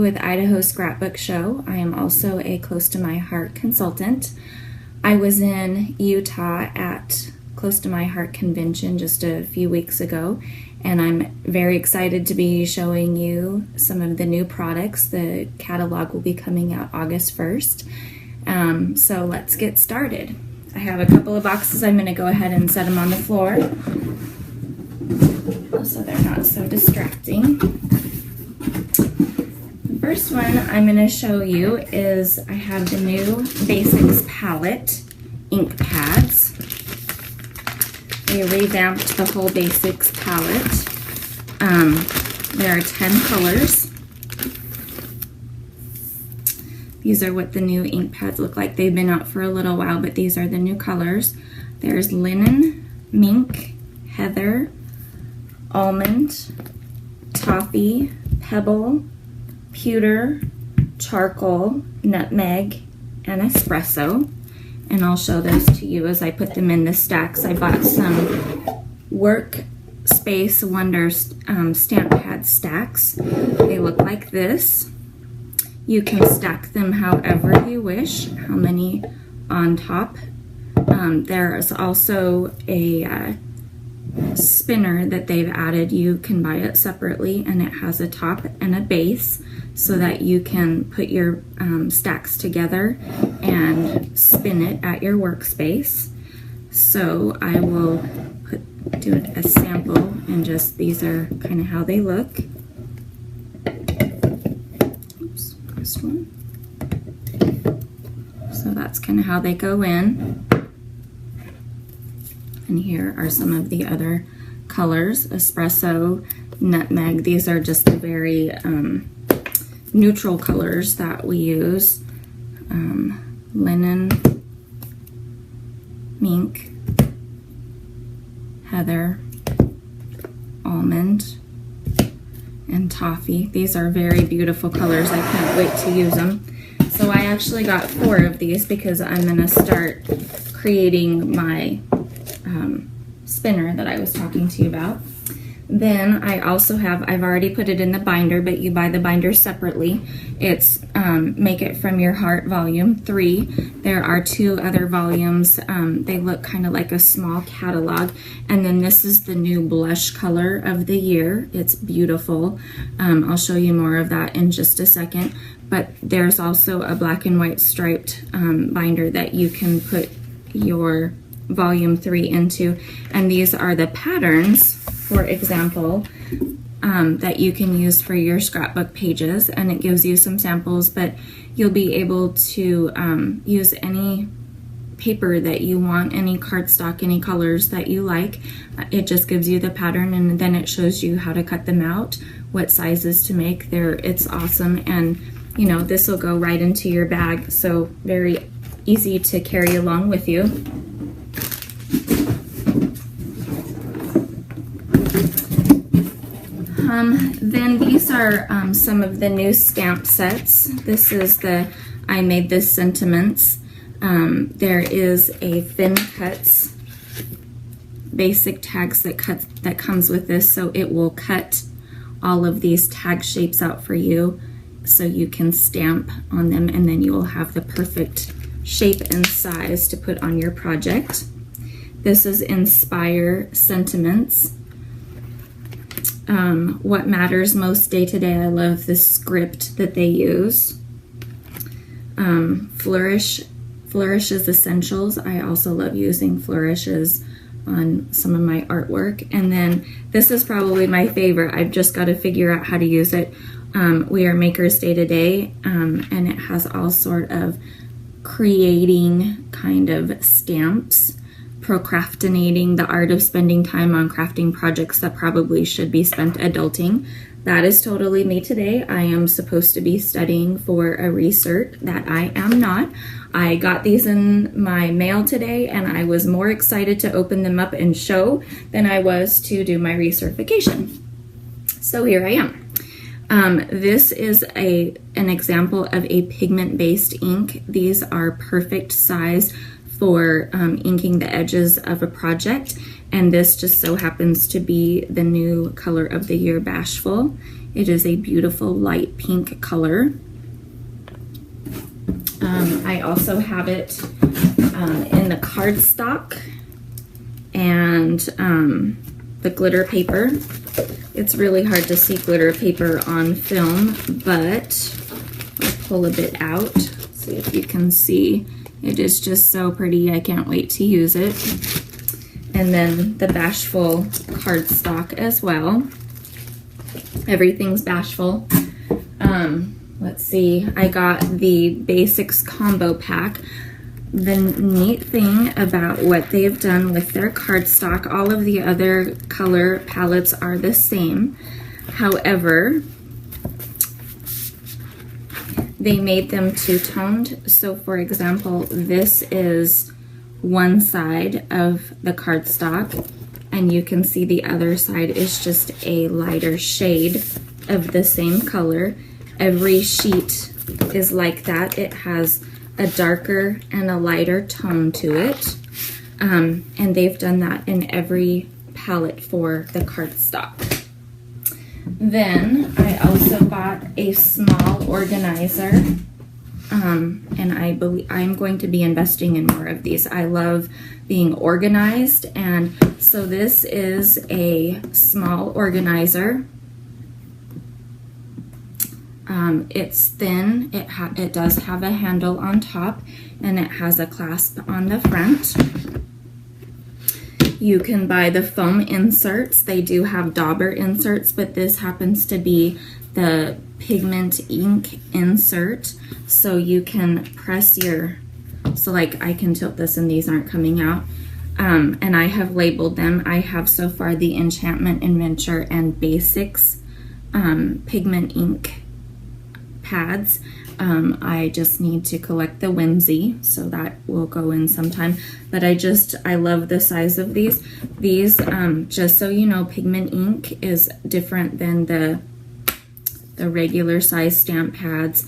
with Idaho Scrapbook Show. I am also a Close to My Heart consultant. I was in Utah at Close to My Heart convention just a few weeks ago, and I'm very excited to be showing you some of the new products. The catalog will be coming out August 1st. So let's get started. I have a couple of boxes. I'm going to go ahead and set them on the floor so they're not so distracting. The first one I'm going to show you is I have the new Basics palette ink pads. They revamped the whole Basics palette. There are 10 colors. These are what the new ink pads look like. They've been out for a little while, but these are the new colors. There's linen, mink, heather, almond, toffee, pebble, pewter, charcoal, nutmeg, and espresso. And I'll show those to you as I put them in the stacks. I bought some Workspace Wonder stamp pad stacks. They look like this. You can stack them however you wish, how many on top. There's also a spinner that they've added. You can buy it separately, and it has a top and a base so that you can put your stacks together and spin it at your workspace. So I will do a sample, and just these are kind of how they look. Oops, this one. So that's kind of how they go in. And here are some of the other colors: espresso, nutmeg. These are just the very neutral colors that we use. Linen, mink, heather, almond, and toffee. These are very beautiful colors. I can't wait to use them. So I actually got 4 of these because I'm going to start creating my spinner that I was talking to you about. Then I also have, I've already put it in the binder, but you buy the binder separately. It's Make It From Your Heart Volume 3. There are 2 other volumes. They look kind of like a small catalog. And then this is the new blush color of the year. It's beautiful. I'll show you more of that in just a second. But there's also a black and white striped binder that you can put your volume 3 into, and these are the patterns, for example, that you can use for your scrapbook pages, and it gives you some samples, but you'll be able to use any paper that you want, any cardstock, any colors that you like. It just gives you the pattern, and then it shows you how to cut them out, what sizes to make. It's awesome, and you know, this will go right into your bag, so very easy to carry along with you. Then these are some of the new stamp sets. This is the I Made This Sentiments. There is a Thin Cuts basic tags that comes with this, so it will cut all of these tag shapes out for you so you can stamp on them, and then you will have the perfect shape and size to put on your project. This is Inspire Sentiments. What matters most day to day. I love the script that they use. Flourishes Essentials. I also love using flourishes on some of my artwork. And then this is probably my favorite. I've just got to figure out how to use it. We are makers day to day, and it has all sort of creating kind of stamps. Procrastinating, the art of spending time on crafting projects that probably should be spent adulting. That is totally me today. I am supposed to be studying for a recert that I am not. I got these in my mail today, and I was more excited to open them up and show than I was to do my recertification. So here I am. This is an example of a pigment-based ink. These are perfect size for inking the edges of a project, and this just so happens to be the new color of the year, Bashful. It is a beautiful light pink color. I also have it in the cardstock and the glitter paper. It's really hard to see glitter paper on film, but I'll pull a bit out, see if you can see. It is just so pretty. I can't wait to use it. And then the Bashful cardstock as well. Everything's Bashful. Let's see, I got the Basics combo pack. The neat thing about what they've done with their cardstock, all of the other color palettes are the same. However, they made them two-toned. So for example, this is one side of the cardstock, and you can see the other side is just a lighter shade of the same color. Every sheet is like that. It has a darker and a lighter tone to it. And they've done that in every palette for the cardstock. Then I also bought a small organizer. And I believe I'm going to be investing in more of these. I love being organized, and so this is a small organizer. It's thin, it does have a handle on top, and it has a clasp on the front. You can buy the foam inserts. They do have dauber inserts, but this happens to be the pigment ink insert, so you can press so like I can tilt this and these aren't coming out. And I have labeled them. I have so far the Enchantment Adventure and Basics pigment ink pads. I just need to collect the Whimsy, so that will go in sometime. But I love the size of these. These, just so you know, pigment ink is different than the regular size stamp pads.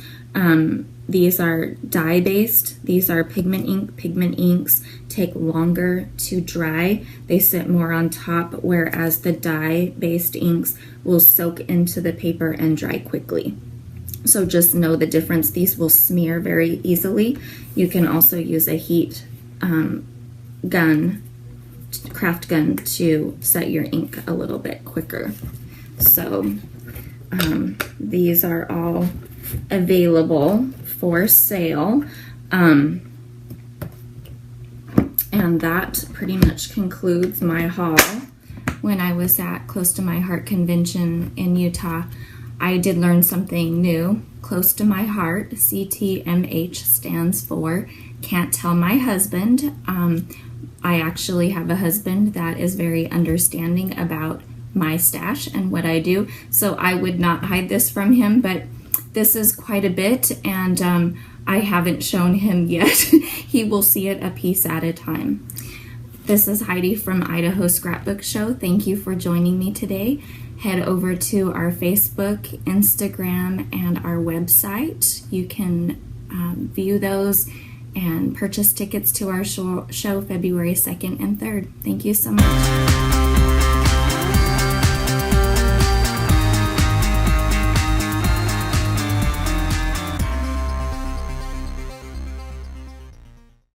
These are dye based. These are pigment ink. Pigment inks take longer to dry. They sit more on top, whereas the dye based inks will soak into the paper and dry quickly. So just know the difference. These will smear very easily. You can also use a heat craft gun to set your ink a little bit quicker. So these are all available for sale. And that pretty much concludes my haul. When I was at Close to My Heart convention in Utah, I did learn something new. Close to my heart, CTMH stands for Can't Tell My Husband. I actually have a husband that is very understanding about my stash and what I do, so I would not hide this from him, but this is quite a bit, and I haven't shown him yet. He will see it a piece at a time. This is Heidi from Idaho Scrapbook Show. Thank you for joining me today. Head over to our Facebook, Instagram, and our website. You can view those and purchase tickets to our show February 2nd and 3rd. Thank you so much.